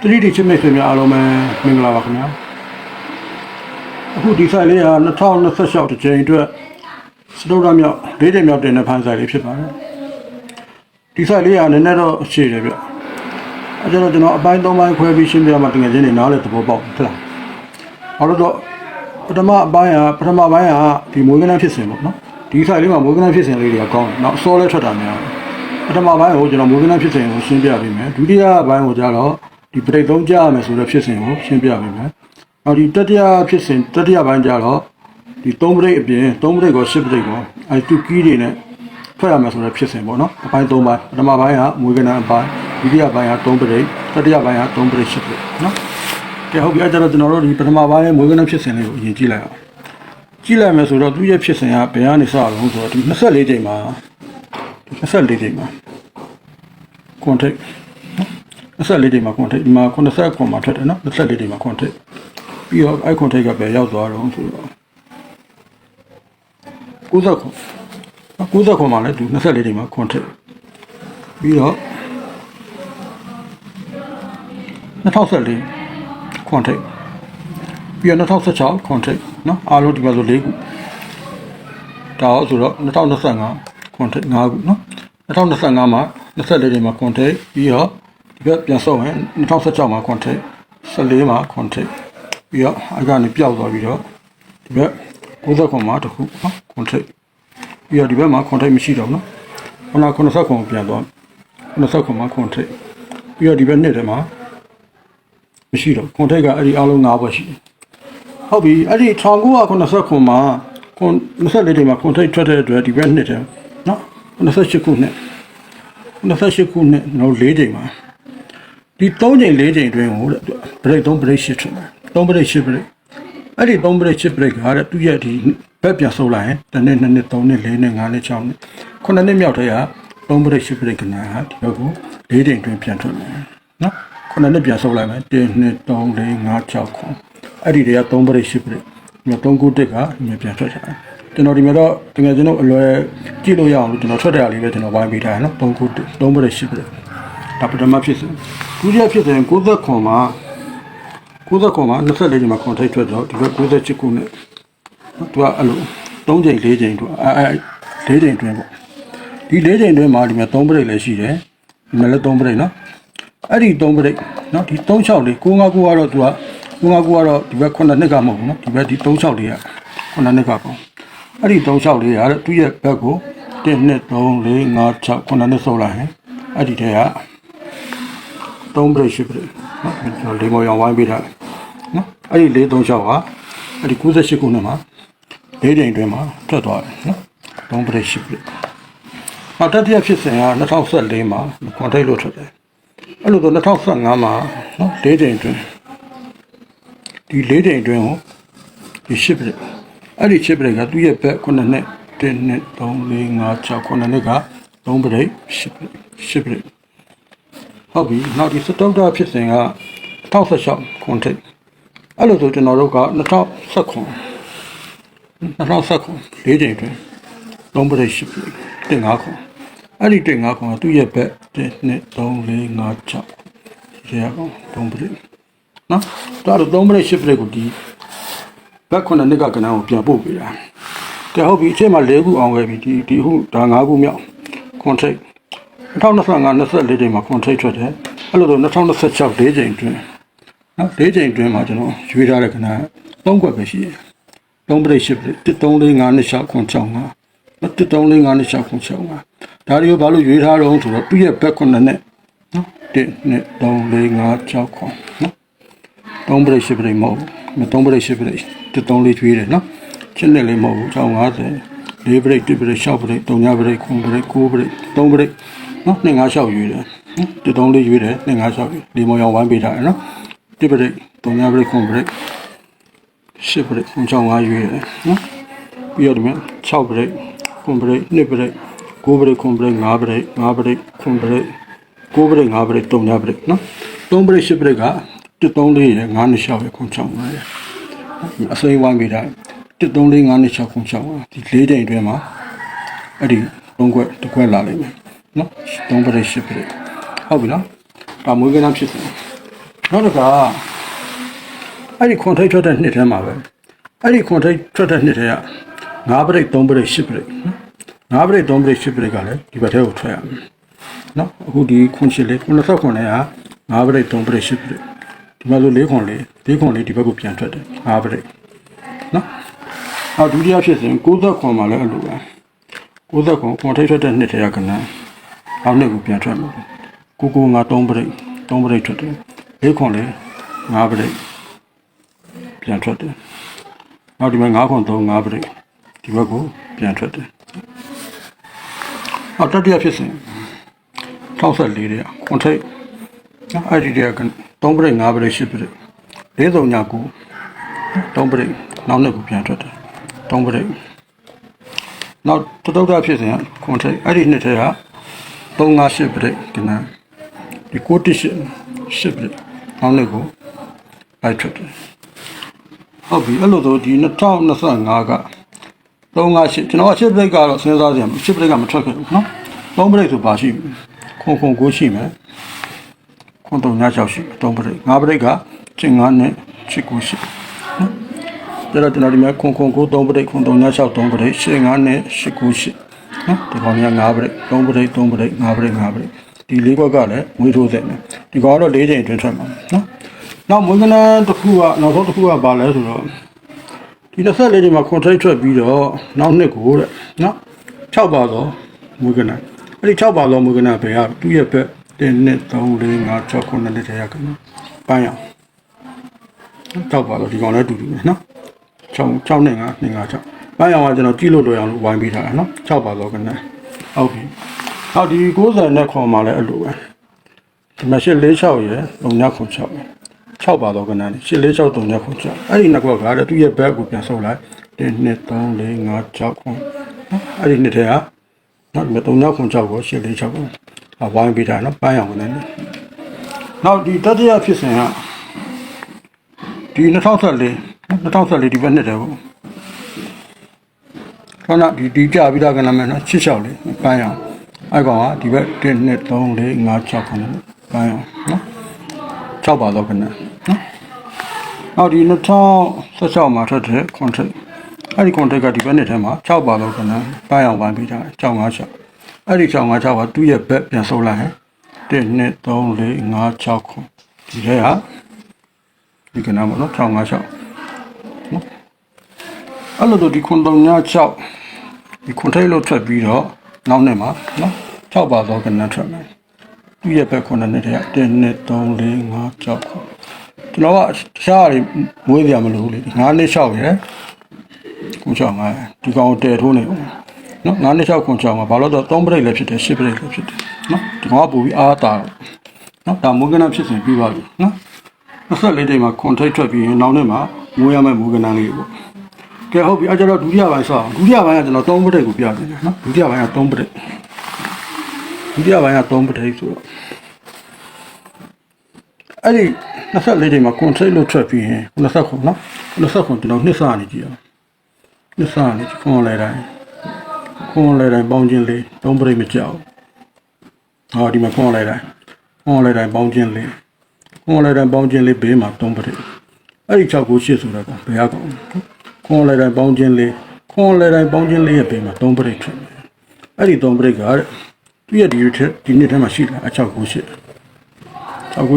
တတိတိချစ်မိတ်ဆွေများအားလုံးပဲမင်္ဂလာပါခင်ဗျာအခုဒီဆိုင်လေးက2026တစ်ချိန်အတွက်စတုဒ္ဓမြောက်၄ချိန်မြောက်တင်တဲ့ဖန်ဆိုင်လေးဖြစ်ပါတယ်ဒီဆိုင်လေးကနည်းနည်းတော့အခြေတယ်ဗျအဲကျွန်တော်အပိုင်း၃ပိုင်းခွဲပြီးရှင်းပြမှတကယ်ချင်းနေနားလေသဘောပေါက်ဟုတ်လားဘာလို့တော့ပထမပိုင်းကဒီမွေးကနန်းဖြစ်စဉ်ပေါ့နော်ဒီဆိုင်လေးမှာမွေးကနန်းဖြစ်စဉ်လေးတွေကကောင်းတယ်နောက်အစောလဲထွက်တာများပထမပိုင်းကိုကျွန်တော်မွေးကနန်းဖြစ်စဉ်ကိုရှင်းပြပေးမယ်ဒုတိယပိုင်းကိုကျတော့ဒီပရိတ်သုံးကြရမယ်ဆိုတဲ့ဖြစ်စဉ်ကိုရှင်းပြပေးမယ်နောက်ဒီတတိယဖြစ်စဉ်တတိယပိုင်းကျတော့ဒီ3ပရိတ်အပြင်3ပရိတ်ကို10ပရိတ်ကိုအဲတူကီးတွေနဲ့ထွက်ရမယ်ဆိုတဲ့ဖြစ်စဉ်ပေါ့နော်အပိုင်း3ပိုင်းပထမပိုင်းကမွေးကနန်းအပိုင်းဒုတိယပိုင်းက3ပရိတ်တတိယပိုင်းက3ပရိတ်10ပရိတ်နော်ကဲဟုတ်ပြီအဲကျတော့ကျွန်တော်တို့ဒီပထမပိုင်းမွေးကနန်းဖြစ်စဉ်လေးကိုအရင်ကြည့်လိုက်အောင်ကြည့်လိုက်မယ်ဆိုတော့သူ့ရဲ့ဖြစ်စဉ်ကဘယ်ကနေစအောင်ဆိုတော့ဒီ24ချိန်မှာကွန်ထိတ်24ချိန်မှာကွန်ထိတ်ဒီမှာ90ခွန်မှာထွက်တယ်နော်24ချိန်မှာကွန်ထိတ်ပြီးတော့အဲ့ကွန်ထိတ်ကပဲရောက်သွားတော့ဆိုတော့90ခွန်မှာလည်းသူ24ချိန်မှာကွန်ထိတ်ပြီးတော့2014ကွန်ထိတ်ပြီးတော့2016ကွန်ထိတ်နော်အားလုံးဒီမှာဆို4ခုဒါအောင်ဆိုတော့2025ကွန်ထိတ်5ခုနော်2025မှာ24ချိန်မှာကွန်ထိတ်ပြီးတော့ဒီဘက်ပြန်ဆုပ်ရင်2016မှာကွန်ထိတ်14မှာကွန်ထိတ်ပြီးတော့အကနေပျောက်သွားပြီးတော့ဒီဘက်90ခွန်မှာတစ်ခုနော်ကွန်ထိတ်ပြီးတော့ဒီဘက်မှာကွန်ထိတ်မရှိတော့ဘူးနော်ခုန90ခွန်ပြန်သွား90ခွန်မှာကွန်ထိတ်ပြီးတော့ဒီဘက်နှစ်ထဲမှာမရှိတော့ကွန်ထိတ်ကအဲ့ဒီအားလုံး5ဘက်ရှိတယ်ဟုတ်ပြီအဲ့ဒီ1990ခွန်မှာကွန်24ချိန်မှာကွန်ထိတ်ထွက်တဲ့အတွက်ဒီဘက်နှစ်ထဲနော်28ခုနှစ်နောက်4ချိန်မှာဒီ3ချိန်4ချိန်အတွင်းကိုဘရိတ်3ဘရိတ်8ထွက်တယ်3ဘရိတ်8ဘရိတ်အဲ့ဒီ3ဘရိတ်8ဘရိတ်ကတဲ့သူရဲ့ဒီဘက်ပြန်ဆုပ်လိုက်ရင်တစ်နှစ်2နှစ်3နှစ်4နှစ်5နှစ်6နှစ်9နှစ်မြောက်တဲ့က3ဘရိတ်8ဘရိတ်ကနာဟာဒီဘက်ကို4ချိန်အတွင်းပြန်ထွက်တယ်နော်9နှစ်ပြန်ဆုပ်လိုက်မယ်1 2 3 4 5 6ခွန်အဲ့ဒီတွေက3ဘရိတ်8ဘရိတ်ဒီ3ခုတစ်ကဒီပြန်ထွက်ချင်တယ်ကျွန်တော်ဒီမှာတော့တကယ်ကျွန်တော်အလွယ်ကြည့်လို့ရအောင်လို့ကျွန်တော်ထွက်တဲ့အလေးပဲကျွန်တော်ဝိုင်းပေးထားရနော်3ခု3ဘရိတ်8ဘရိတ်ဒါပထမဖြစ်စဉ်ဒုတိယဖြစ်စဉ်90ခွန်မှာ24ချိန်မှာခွန်ထိတ်ထွက်တော့ဒီဘက်98ခုနဲ့သူကအဲ့လို3ချိန်4ချိန်သူ4ချိန်တွင်းပေါ့ဒီ4ချိန်တွင်းမှာဒီမှာ3ဘရိတ်လည်းရှိတယ်ဒီမှာလည်း3ဘရိတ်နော်အဲ့ဒီ3ဘရိတ်နော်ဒီ364 959ကတော့သူက959ကတော့ဒီဘက်9နှစ်ကမဟုတ်ဘူးနော်ဒီဘက်ဒီ364က9နှစ်ကပေါ့အဲ့ဒီ364ရတဲ့သူ့ရဲ့ဘက်ကို1 2 3 4 5 6 9နှစ်ဆုပ်လိုက်ရင်အဲ့ဒီထဲက3ဘရိတ်8ဘရိတ်နော်ကျွန်တော်လေးမောင်ရောင်ဝိုင်းပေးထားတယ်နော်အဲ့ဒီ436ကအဲ့ဒီ98ခုနှစ်မှာ၄ချိန်တွင်းမှာထွက်သွားတယ်နော်3ဘရိတ်8ဘရိတ်နောက်တတိယဖြစ်စဉ်က2014မှာကွန်ထိတ်လို့ထွက်တယ်အဲ့လိုဆို2015မှာနော်၄ချိန်တွင်းဒီ၄ချိန်တွင်းကိုဒီ8ဘရိတ်အဲ့ဒီ8ဘရိတ်ကသူ့ရဲ့ဘက်9နှစ်1 2 3 4 5 6 9နှစ်က3ဘရိတ်8ဘရိတ်ဟုတ်ပြီနောက်ဒီစတုဒ္ဓဖြစ်စဉ်က2016ခွန်ထိတ်အဲ့လိုဆိုကျွန်တော်တို့က2019၄ချိန်တွင်3ပရိတ်8ပရိတ်တင်5ခွန်အဲ့ဒီတင်5ခွန်ကသူ့ရဲ့ဘက်1 2 3 4 5 6ရေအောင်3ပရိတ်နော်ဒါတော့3ပရိတ်8ပရိတ်ကိုဒီဘက်9နှစ်ကကဏ္ဍကိုပြန်ပို့ပေးတာကဲဟုတ်ပြီအချိန်မှာ4ခုအောင်ခဲ့ပြီဒီခုဒါ5ခုမြောက်ခွန်ထိတ်2025 24ချိန်မှာကွန်ထိတ်ထွက်တယ်အဲ့လိုဆို2026 4ချိန်တွင်နော်4ချိန်တွင်မှာကျွန်တော်ရွေးထားတဲ့ခဏ3ခွက်ပဲရှိတယ်3ပရိတ်8ပရိတ်1 3 4 5 6ခွန်6 5 1 3 4 5 6ခွန်6 5ဒါတွေကိုဘာလို့ရွေးထားတော့ဆိုတော့သူ့ရဲ့ဘက်9နဲ့နော်1 2 3 4 5 6ခွန်နော်3ပရိတ်8ပရိတ်မဟုတ်ဘူး3ပရိတ်8ပရိတ်1 3 4ရွေးတယ်နော်ချက်နဲ့လေးမဟုတ်ဘူး650 4ပရိတ်1ပရိတ်6ပရိတ်3ညပရိတ်9ပရိတ်9ပရိတ်3ပရိတ်နော်256ရွေးတယ်နော်1 3 4ရွေးတယ်256ဒီမောင်ရောင်ဝိုင်းပေးထားတယ်နော်1ပရိတ်3ညပရိတ်9ပရိတ်10ပရိတ်65ရွေးတယ်နော်ပြီးတော့ဒီမှာ6ပရိတ်9ပရိတ်2ပရိတ်9ပရိတ်9ပရိတ်5ပရိတ်5ပရိတ်9ပရိတ်9ပရိတ်5ပရိတ်3ညပရိတ်နော်3ပရိတ်10ပရိတ်က1 3 4ရယ်5 2 6ရယ်965ရယ်အစိမ်းဝိုင်းပေးထား1 3 4 5 2 6 965ဒီ4ချိန်အတွင်းမှာအဲ့ဒီ3ခွက်တစ်ခွက်လာလိမ့်မယ်နော်3ပရိတ်10ပရိတ်ဟုတ်ပြီနော်ဒါမွေးကနန်းဖြစ်တယ် နောက်တစ်ခါအဲ့ဒီခွန်ထိတ်ထွက်တဲ့နှစ်ထဲမှာပဲအဲ့ဒီခွန်ထိတ်ထွက်တဲ့နှစ်ထဲက9ပရိတ်3ပရိတ်10ပရိတ်9ပရိတ်3ပရိတ်10ပရိတ်ကလည်းဒီဘက်ထဲကိုထွက်ရမယ်နော်အခုဒီခွန်ရှစ်လေး90ခွန်နဲ့က9ပရိတ်3ပရိတ်10ပရိတ်ဒီမှာဆို4ခွန်လေးဒီဘက်ကိုပြန်ထွက်တယ်9ပရိတ်နော်အော်ဒုတိယဖြစ်စဉ်60ခွန်မှာလည်းအဲ့လိုပဲ60ခွန်ထိတ်ထွက်တဲ့နှစ်ထဲကကဏ္ဍနောက်နှစ်ကိုပြန်ထွက်မှာ9 9 3ပရိတ်3ပရိတ်ထွက်တယ်4ခွန်လေး9ပရိတ်ပြန်ထွက်တယ်နောက်ဒီမှာ9ခွန်3 9ပရိတ်ဒီဘက်ကိုပြန်ထွက်တယ်အော်တတိယဖြစ်စဉ်64တဲ့ခွန်ထိတ်အဲ့ဒီတည်းက3ပရိတ်5ပရိတ်10ပရိတ်4 3 9 3ပရိတ်နောက်နှစ်ကိုပြန်ထွက်တယ်3ပရိတ်နောက်တုတ်တာဖြစ်စဉ်ခွန်ထိတ်အဲ့ဒီနှစ်ထဲက3 5 10ပရိတ်ကဏ္ဍဒီ9 10 10ပရိတ်နောက်နှစ်ကိုလိုက်ထွက်တယ်ဟုတ်ပြီအဲ့လိုဆိုဒီ2025က358ကျွန်တော်က10ပရိတ်ကတော့စဉ်းစားကြရမယ်10ပရိတ်ကမထွက်ခဲ့ဘူးနော်3ပရိတ်ဆိုပါရှိခွန်9ရှိမယ်ခွန်3 6ရှိ3ပရိတ်5ပရိတ်ကချင်း9နဲ့ချစ်9ရှိနော်ဒါတော့ကျွန်တော်ဒီမှာခွန်9 3ပရိတ်ခွန်3 6 3ပရိတ်ချင်း9နဲ့8 9ရှိနော်ဒီကောင်က5ပရိတ်3ပရိတ်3ပရိတ်5ပရိတ်5ပရိတ်ဒီ၄ခွက်ကလည်းမွေးထိုးစေတယ်ဒီကောင်ကတော့၄ချိန်အတွင်းထွက်မှာနော်နောက်မွေးကနန်းတစ်ခုကနောက်ဆုံးတစ်ခုကပါလဲဆိုတော့ဒီ24ဒီမှာခွန်ထိတ်ထွက်ပြီးတော့နောက်နှစ်ကိုတဲ့နော်6ပါတော့မွေးကနန်းအဲ့ဒီ6ပါတော့မွေးကနန်းပဲကသူ့ရဲ့ဘက်1 2 3 4 5 6 9နှစ်ထဲရကနန်းပန်းရအောင်6ပါတော့ဒီကောင်လည်းတူတူပဲနော်6နဲ့5 2 5 6ပန်းရအောင်ကကျွန်တော်ကြည့်လို့လွယ်အောင်ဝိုင်းပေးထားတာနော်6ပါတော့ကနန်းဟုတ်ပြီနောက်ဒီ90နဲ့ခွန်မှာလည်းအဲ့လိုပဲဒီမှာ846ရယ်3 9 6ရယ်6ပါတော့ကနန်း846 3 9 6အဲ့ဒီနှစ်ခွက်ကလည်းသူ့ရဲ့ဘက်ကိုပြန်ဆုပ်လိုက်1 2 3 4 5 6ခွန်အဲ့ဒီနှစ်ထဲကနောက်ဒီ3 9 6ကို846ကိုဝိုင်းပေးထားနော်ပန်းအောင်ကနန်းနောက်ဒီတတိယဖြစ်စဉ်ကဒီ2014ဒီဘက်နှစ်တယ်ပေါ့ခဏဒီကြပြီးသားကနန်းမယ်နော်86လေးပန်းအောင်အဲ့ကောင်ကဒီဘက်1 2 3 4 5 6ခဏပန်းအောင်နော်6ပါတော့ကနန်းနော်နောက်ဒီ2016မှာထွက်တဲ့ contract အဲ့ဒီ contract ကဒီဘက်နှစ်ထဲမှာ6ပါတော့ကနန်းပန်းအောင်ပန်းပေးထား656အဲ့ဒီ656ကသူ့ရဲ့ဘက်ပြန်ဆုပ်လိုက်ဟဲ့1 2 3 4 5 6ခုဒီထဲကဒီကနန်းပေါ့နော်656နော်အဲ့လိုတော့ဒီ936ဒီ contract လို့ထွက်ပြီးတော့နောက်နှစ်မှာနော်6ပါတော့ကနန်းထွက်မယ်သူ့ရဲ့ဘက်9နှစ်ထဲက1 2 3 4 5 6ခုကျွန်တော်ကတခြားတွေမွေးပြမလို့လေ9နှစ်6ရယ်965ဒီကောင်တဲထိုးနေအောင်နော်9နှစ်6 965ဘာလို့တော့3ပရိတ်လည်းဖြစ်တယ်10ပရိတ်လည်းဖြစ်တယ်နော်ဒီကောင်ကပို့ပြီးအားတာနော်ဒါမွေးကနန်းဖြစ်စဉ်ပြီးပါပြီနော်24တိမ်မှာခွန်ထိတ်ထွက်ပြီးရင်နောက်နေ့မှာမွေးရမယ့်မွေးကနန်းလေးပေါ့ကဲဟုတ်ပြီအဲ့ကျတော့ဒုတိယပိုင်းဆောင်းဒုတိယပိုင်းကကျွန်တော်3ပရိတ်ကိုပြတယ်နော်ဒုတိယပိုင်းက3ပရိတ်ဒုတိယပိုင်းက3ပရိတ်ဆိုတော့အဲ့ဒီ24တိမ်မှာခွန်ထိတ်လို့ထွက်ပြီးရင်90ခွန်နော်90ခွန်ကျွန်တော်နှစ်စနေကြည့်အောင်နှစ်စနေခွန်လဲတိုင်းပေါင်းခြင်းလေး3ပရိတ်မကြောက်ဟောဒီမှာခွန်လဲတိုင်းပေါင်းခြင်းလေးပေါင်းခြင်းလေးဘေးမှာ3ပရိတ်အဲ့ဒီ6ကို8ဆိုတာကဘယ်ကောင်ခွန်လဲတိုင်းပေါင်းခြင်းလေးရဲ့ဘေးမှာ3ပရိတ်ထွက်တယ်အဲ့ဒီ3ပရိတ်ကသူ့ရဲ့ဒီနှစ်ထဲမှာရှိတယ်အ6ကို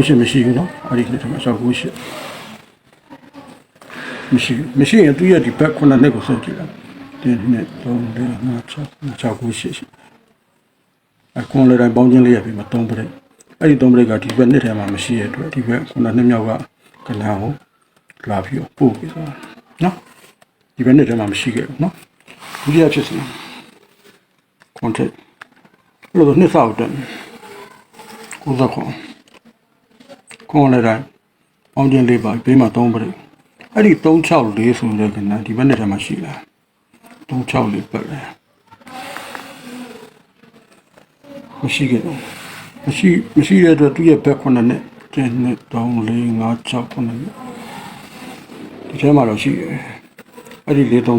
8မရှိဘူးနော်အဲ့ဒီနှစ်ထဲမှာ6ကို8မရှိရင်သူ့ရဲ့ဒီဘက်9နှစ်ကိုစုပ်ကြည့်လိုက်1 2 3 4 5 6ကို8ရှိအခွန်လဲတိုင်းပေါင်းခြင်းလေးရဲ့ဘေးမှာ3ပရိတ်အဲ့ဒီ3ပရိတ်ကဒီဘက်နှစ်ထဲမှာမရှိတဲ့အတွက်ဒီဘက်9နှစ်မြောက်ကကလန်ကိုလာပြီးပို့ပြီးဆိုနော်ဒီဘက်နှစ်ထဲမှာမရှိခဲ့ဘူးနော်ဒုတိယဖြစ်စဉ် contact လို့တော့နှစ်ဆောက်တယ်90ခွန်လဲတိုင်းပေါင်းခြင်းလေးပါဘေးမှာ3ပရိတ်အဲ့ဒီ364ဆိုတဲ့ကဏ္ဍဒီဘက်နှစ်ထဲမှာရှိလား364ပတ်လဲမရှိခဲ့တော့မရှိတဲ့အတွက်သူ့ရဲ့ဘက်9နဲ့1 2 3 4 5 6 9ဒီထဲမှာတော့ရှိတယ်အဲ့ဒီ436ဆိုတော့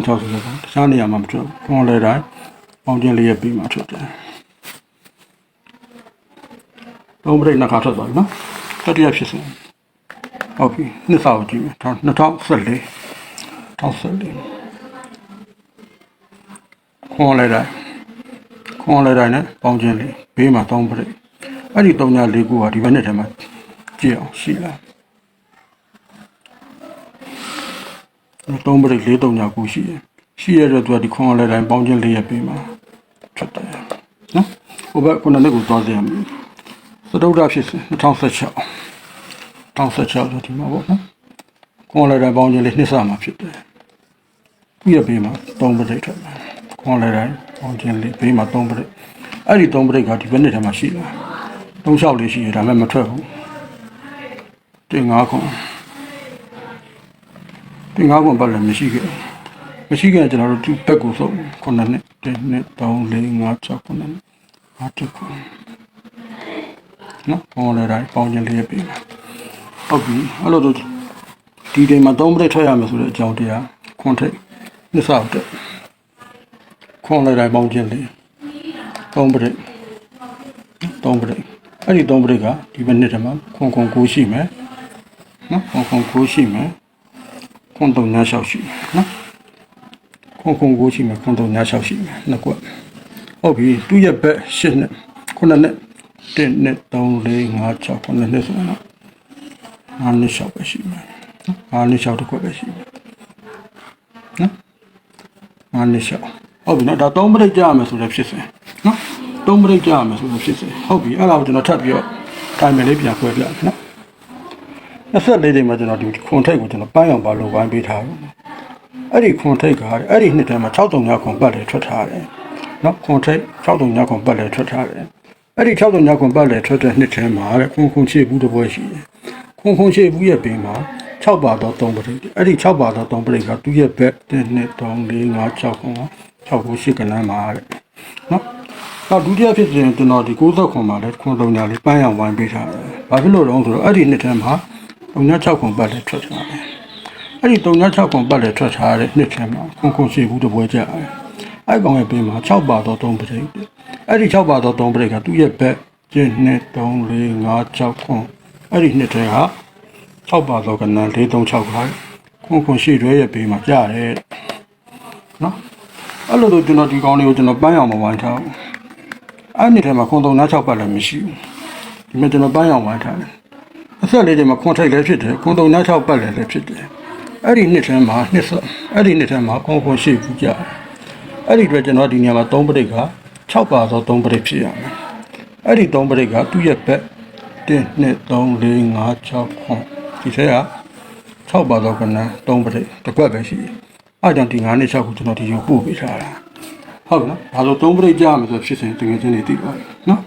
တခြားနေရာမှာမထွက်ခွန်လဲတိုင်းပေါင်းခြင်းလေးရဲ့ပြီးမှထွက်တယ်3ပရိတ်နှစ်ခါထွက်သွားပြီနော်တတိယဖြစ်စဉ် ဟုတ်ပြီနှစ်ဆောက်ကြည့်မယ်2014ခွန်လိုက်တိုင်းနဲ့ပေါင်းခြင်းလေးဘေးမှာ3ပရိတ်အဲ့ဒီ3ည4ခုကဒီဘက်နှစ်ထဲမှာကြည့်အောင်ရှိလား3ပရိတ်4 3ည9ရှိတယ်ရှိရတဲ့သူကဒီခွန်လိုက်တိုင်းပေါင်းခြင်းလေးရဲ့ဘေးမှာထွက်တယ်နော်ဟိုဘက်ခုနနှစ်ကိုသွားစေရမယ်သဒုဒ္ဒဖြစ်စဉ်2016ဆိုဒီမှာပေါ့နော်ခွန်လိုက်တိုင်းပေါင်းခြင်းလေးနှစ်ဆမှာဖြစ်တယ်သူ့ရဲ့ဘေးမှာ3ပရိတ်ထွက်တယ်ခွန်လိုက်တိုင်းပေါင်းခြင်းလေးဘေးမှာ3ပရိတ်အဲ့ဒီ3ပရိတ်ကဒီဘက်နှစ်ထဲမှာရှိလား36လေးရှိရဒါမှမထွက်ဘူးတင်5ခွန်ပတ်လည်းမရှိခဲ့ကျွန်တော်တို့ဒီဘက်ကိုဆုံး9နှစ်1 2 3 4 5 6 9နှစ်5ခွန်နော်ပေါင်းလိုက်တိုင်းပေါင်းခြင်းလေးရပြီဟုတ်ပြီအဲ့လိုဒီချိန်မှာ3ပရိတ်ထွက်ရမယ်ဆိုတဲ့အကြောင်းတရားခွန်ထိတ်နှစ်ဆောက်တက်ခွန်လိုက်တိုင်းပေါင်းခြင်းလေး3ပရိတ်အဲ့ဒီ3ပရိတ်ကဒီဘက်နှစ်ထဲမှာခွန်9ရှိမယ်နော်ခွန်9ရှိမယ်ခွန်3ည6ရှိမယ်နော်ခွန်9ရှိမယ်ခွန်3ည6ရှိမယ်နှစ်ကွဟုတ်ပြီသူ့ရဲ့ဘက်8နှစ်9နှစ်1 2 3 4 5 6 9နှစ်ဆိုတော့9နှစ်6ပဲရှိမယ်9နှစ်6တစ်ခွက်ပဲရှိမယ်နော်9နှစ်6ဟုတ်ပြီနော်ဒါ3ပရိတ်ကြရမယ်ဆိုလည်းဖြစ်စေနော်3ပရိတ်ကြရမယ်ဆိုလို့ဖြစ်စေဟုတ်ပြီအဲ့ဒါကိုကျွန်တော်ထပ်ပြီးတော့တိုင်မယ်လေးပြန်ခွဲပြမယ်နော်24ချိန်မှာကျွန်တော်ဒီခွန်ထိတ်ကိုကျွန်တော်ပိုင်းအောင်ပါလို့ဝိုင်းပေးထားတယ်အဲ့ဒီခွန်ထိတ်ကအဲ့ဒီနှစ်ထဲမှာ63ညခွန်ပတ်လေထွက်ထားတယ်နော်ခွန်ထိတ်63ညခွန်ပတ်လေထွက်ထားတယ်အဲ့ဒီ63ညခွန်ပတ်လေထွက်တဲ့နှစ်ထဲမှာခွန်ချေဘူးတစ်ပွဲရှိတယ်ခွန်ချေဘူးရဲ့ပင်မှာ6ပါတော့3ပရိတ်အဲ့ဒီ6ပါတော့3ပရိတ်ကသူ့ရဲ့ဘက်1 2 3 4 5 6ခွန်6ခု8ကနန်းမှာတဲ့နော်နောက်ဒုတိယဖြစ်စဉ်ကျွန်တော်ဒီ60ခွန်မှာလည်းခွန်3ညလေးပိုင်းအောင်ဝိုင်းပေးထားတယ်ဘာဖြစ်လို့လဲဆိုတော့အဲ့ဒီနှစ်ထဲမှာ3ည6ခွန်ပတ်လေထွက်ထားတယ်အဲ့ဒီ3ည6ခွန်ပတ်လေထွက်ထားတဲ့နှစ်ထဲမှာခွန်ရှိဘူးတစ်ပွဲကြတယ်အဲ့ကောင်ရဲ့ပြင်မှာ6ပါတော့3ပရိတ်အဲ့ဒီ6ပါတော့3ပရိတ်ကသူ့ရဲ့ဘက်1 2 3 4 5 6ခွန်အဲ့ဒီနှစ်ထဲက6ပါတော့ကနန်း4 3 6ခါခွန်ရှိတွဲရဲ့ပြင်မှာကြားတယ်နော်အဲ့လိုတော့ကျွန်တော်ဒီကောင်လေးကိုကျွန်တော်ပန်းအောင်မဝိုင်းထားဘူးအဲ့ဒီထဲမှာခွန်3ည6ပတ်လည်းမရှိဘူးဒီမှာကျွန်တော်ပန်းအောင်ဝိုင်းထားတယ်အဆက်လေးတွေမှာခွန်ထိတ်လည်းဖြစ်တယ်ခွန်3ည6ပတ်လည်းဖြစ်တယ်အဲ့ဒီနှစ်ထဲမှာအဲ့ဒီနှစ်ထဲမှာခွန်ရှိဘူးကြတယ်အဲ့ဒီအတွက်ကျွန်တော်ဒီနေရာမှာ3ပရိတ်က6ပါသော3ပရိတ်ဖြစ်ရမယ်အဲ့ဒီ3ပရိတ်ကသူ့ရဲ့ဘက်1 2 3 4 5 6ခွန်ဒီထဲက6ပါသောကနန်း3ပရိတ်တစ်ခွက်ပဲရှိတယ်အဲ့ကြောင့်ဒီ9နှစ်6ခုကျွန်တော်ဒီရုပ်ပို့ပေးထားတာဟုတ်နော်ဒါဆို3ပရိတ်ကြားမယ်ဆိုဖြစ်စဉ်တကယ်ချင်းနေသိပါပြီနော်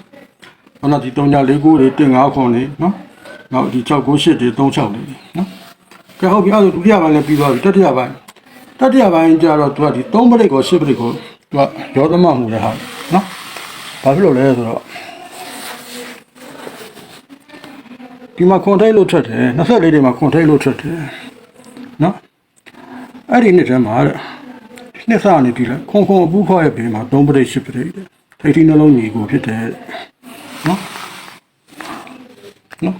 ဘာလို့ဒီ3ည4 9တွေ1 5ခွန်လေးနော်နောက်ဒီ6 9 8တွေ3 6လေးနော်ကဲဟုတ်ပြီအဲ့ဒါဒုတိယပိုင်းလည်းပြီးသွားပြီတတိယပိုင်းကျတော့သူကဒီ3ပရိတ်ကို10ပရိတ်ကိုသူကရောသမမှုတဲ့ဟာနော်ဘာဖြစ်လို့လဲဆိုတော့ဒီမှာခွန်ထိတ်လို့ထွက်တယ်24တွေမှာခွန်ထိတ်လို့ထွက်တယ်နော်အဲ့ဒီနှစ်ထဲမှာနှစ်စနေပြီလေခွန်အပူးခေါ်ရဲ့ဘေးမှာ3ပရိတ်10ပရိတ်ထိတ်ထိနှလုံးညီကိုဖြစ်တယ်နော်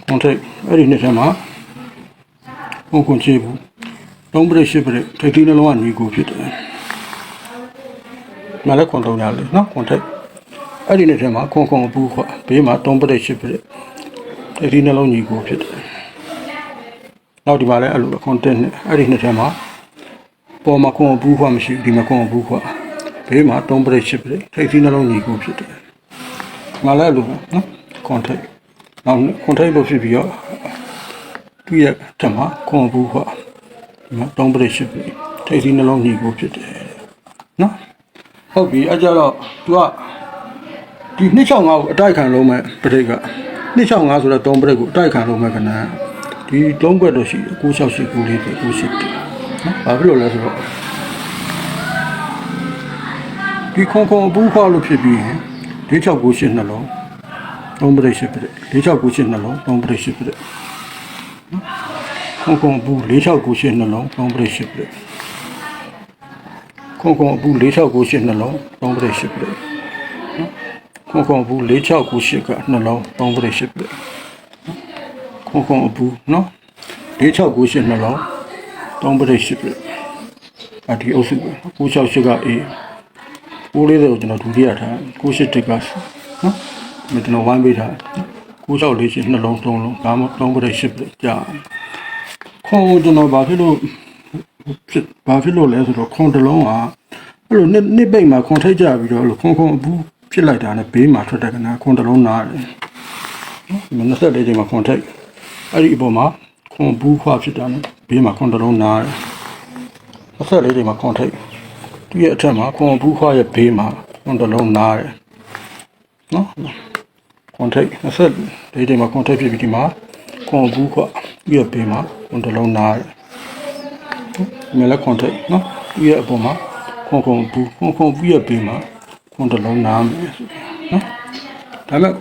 ခွန်ထိတ်အဲ့ဒီနှစ်ထဲမှာခွန်ချေဘူး3ပရိတ်10ပရိတ်ထိတ်ထိနှလုံးကညီကိုဖြစ်တယ်မလည်းခွန်3ညလေးနော်ခွန်ထိတ်အဲ့ဒီနှစ်ထဲမှာခွန်အပူးခေါ်ဘေးမှာ3ပရိတ်10ပရိတ်ထိတ်ထိနှလုံးညီကိုဖြစ်တယ်နောက်ဒီမှာလည်းအဲ့လိုခွန်တက်နဲ့အဲ့ဒီနှစ်ထဲမှာပေါ်မှာခွန်ဘူးခွမရှိဒီမှာခွန်ဘူးခွဘေးမှာ3ပရိတ်10ပရိတ်ထိတ်ထိနှလုံးညီကိုဖြစ်တယ်ငါလည်းလို့နော်ခွန်ထိတ်နောက်ခွန်ထိတ်လို့ဖြစ်ပြီးတော့သူ့ရဲ့ထက်မှာခွန်ဘူးခွဒီမှာ3ပရိတ်10ပရိတ်ထိတ်ထိနှလုံးညီကိုဖြစ်တယ်နော်ဟုတ်ပြီအကြတော့သူကဒီ265ကိုအတိုက်ခံလုံးမဲ့ပရိတ်က265ဆိုတော့3ပရိတ်ကိုအတိုက်ခံလုံးမဲ့ခဏဒီ3ခွက်တော့ရှိတယ်968 9လေး980နော်ဘာဖြစ်လို့လဲဆိုတော့ဒီခွန်အပူးခွာလို့ဖြစ်ပြီး4698နှလုံး3ပရိတ်10ပရိတ်4698နှလုံး3ပရိတ်10ပရိတ်ခွန်အပူး4698နှလုံး3ပရိတ်10ပရိတ်ခွန်အပူး4698နှလုံး3ပရိတ်10ပရိတ်ခွန်အပူး4698ကနှလုံး3ပရိတ်10ပရိတ်ခွန်အပူးနော် 4698နှလုံး3ပရိတ်10ပရိတ်ဒီအုပ်စုပဲ968က A 940ကိုကျွန်တော်ဒုတိယထား981ကနော်မကျွန်တော်ဝိုင်းပေးထား9648နှလုံး3လုံးဒါမှ3ပရိတ်10ပရိတ်ကြာခေါင်းကျွန်တော်ဘာဖြစ်လို့လဲဆိုတော့ခွန်တလုံးကအဲ့လိုနှစ်ပိတ်မှာခွန်ထိတ်ကြပြီးတော့အဲ့လိုခွန်အပူးဖြစ်လိုက်တာနဲ့ဘေးမှာထွက်တဲ့ကနာခွန်တလုံးနားတယ်နော်24ချိန်မှာခွန်ထိတ်အဲ့ဒီအပေါ်မှာခွန်ဘူးခွာဖြစ်တာနဲ့ဘေးမှာခွန်တလုံးနားတယ်24ချိန်မှာခွန်ထိတ်သူရဲ့အထက်မှာခွန်ဘူးခွာရဲ့ဘေးမှာခွန်တလုံးနားတယ်နော်ခွန်ထိတ်24ချိန်မှာခွန်ထိတ်ဖြစ်ပြီးဒီမှာခွန်ဘူးခွာသူရဲ့ဘေးမှာခွန်တလုံးနားတယ်မြေလက်ခွန်ထိတ်နော်သူရဲ့အပေါ်မှာခွန်ဘူးရဲ့ဘေးမှာခွန်တလုံးနားမယ်နော်ဒါပေမဲ့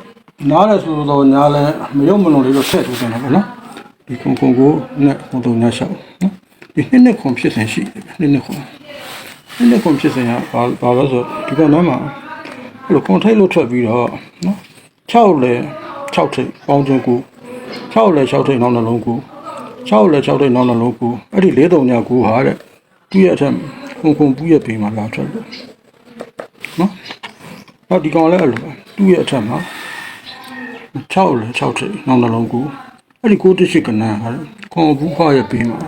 နားလဲဆိုတော့ညာလဲမရုံမလုံးလေးတော့ဆက်ထုတ်တယ်နော်ဒီခွန်ကိုနဲ့ခွန်တုံညာရှောက်နော်ဒီနှစ်ခွန်ဖြစ်စဉ်ရှိတယ်နှစ်ခွန်ဖြစ်စဉ်ကဘာလို့ဆိုဒီကနေ့မှာအဲ့လိုခွန်ထိတ်လို့ထွက်ပြီးတော့နော်6လဲ6ထိတ်ပေါင်းချင်းကို6လဲ6ထိတ်နောက်နှလုံးကို6လဲ6ထိတ်နောက်နှလုံးကိုအဲ့ဒီ4 3ညကိုဟာတဲ့သူ့ရဲ့အထက်ခွန်ပူးရဲ့ဘေးမှာလာထွက်လို့နော်ဒီကောင်လည်းအဲ့လိုသူ့ရဲ့အထက်မှာ6လဲ6ထိပ်နောက်နှလုံးကိုအဲ့ဒီ9တစ်ကနန်းဟာခွန်ဘူးခွာရဲ့ဘေးမှာ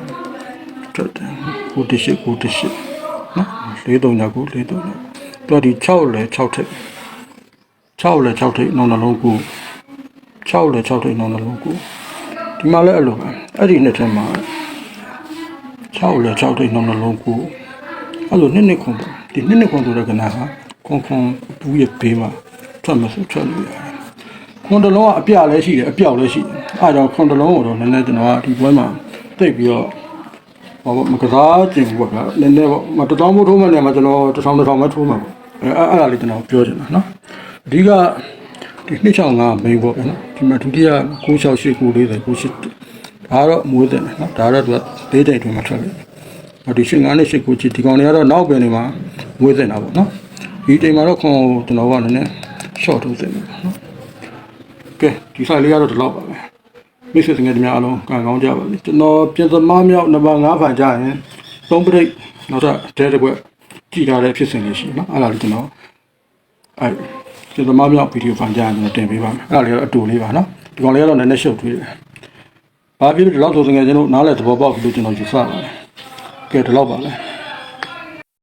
ထွက်တယ်9တစ်နော်4 3ညကို4 3ညတော့ဒီ6လဲ6ထိပ်6လဲ6ထိပ်နောက်နှလုံးကို6လဲ6ထိပ်နောက်နှလုံးကိုဒီမှာလည်းအဲ့လိုပဲအဲ့ဒီနှစ်ထက်မှာ6လဲ6ထိပ်နောက်နှလုံးကိုအဲ့လိုနှစ်ခွန်ဒီနှစ်ခွန်ဆိုတဲ့ကနန်းဟာခွန်ဘူးရဲ့ဘေးမှာထွက်မဆိုထွက်လို့ရတယ်ခွန်တလုံးကအပြလည်းရှိတယ်အပြောက်လည်းရှိတယ်အဲဒါကြောင့်ခွန်တလုံးကိုတော့နည်းနည်းကျွန်တော်ကဒီပွဲမှာတိတ်ပြီးတော့မကစားကျင်ဘူးပေါ့ဗျာနည်းနည်းပေါ့မတထောင်မို့ထိုးမှလည်းမကျွန်တော်တထောင်မှထိုးမှာပေါ့အဲ့ဒါလေးကျွန်တော်ပြောချင်တာနော်အဓိကဒီ265 main ပေါ့ဗျာနော်ဒီမှာဒုတိယ968 940 980ဒါကတော့မွေးတယ်နော်ဒါတော့သူက၄တိတ်တွင်မှာထွက်တယ်ဒီ85နဲ့89ချီဒီကောင်တွေကတော့နောက်ပင်တွေမှာမွေးတင်တာပေါ့နော်ဒီတိမ်မှာတော့ခွန်ကျွန်တော်ကနည်းနည်း short ထုတ်တင်တယ်နော်ကဲဒီဆိုင်လေးကတော့ဒီလောက်ပါပဲမိတ်ဆွေငယ်များအားလုံးကံကောင်းကြပါစေကျွန်တော်ပြင်သမားမြောက်နံပါတ်5ဖန်ကြရင်3ပရိတ်နောက်ထပ်တဲတစ်ပွဲကြည့်ထားတဲ့ဖြစ်စဉ်လေးရှိနော်အဲ့ဒါလေးကျွန်တော်ပြင်သမားမြောက်ဗီဒီယိုဖန်ကြရင်ကျွန်တော်တင်ပေးပါမယ်အဲ့ဒါလေးကတော့အတူလေးပါနော်ဒီကောင်လေးကတော့နည်းနည်းရှုပ်ထွေးတယ်ဘာဖြစ်လို့ဒီလောက်ဆိုငယ်ကျွန်တော်နားလဲသဘောပေါက်ပြီလို့ကျွန်တော်ယူဆပါတယ်ကဲဒီလောက်ပါပဲ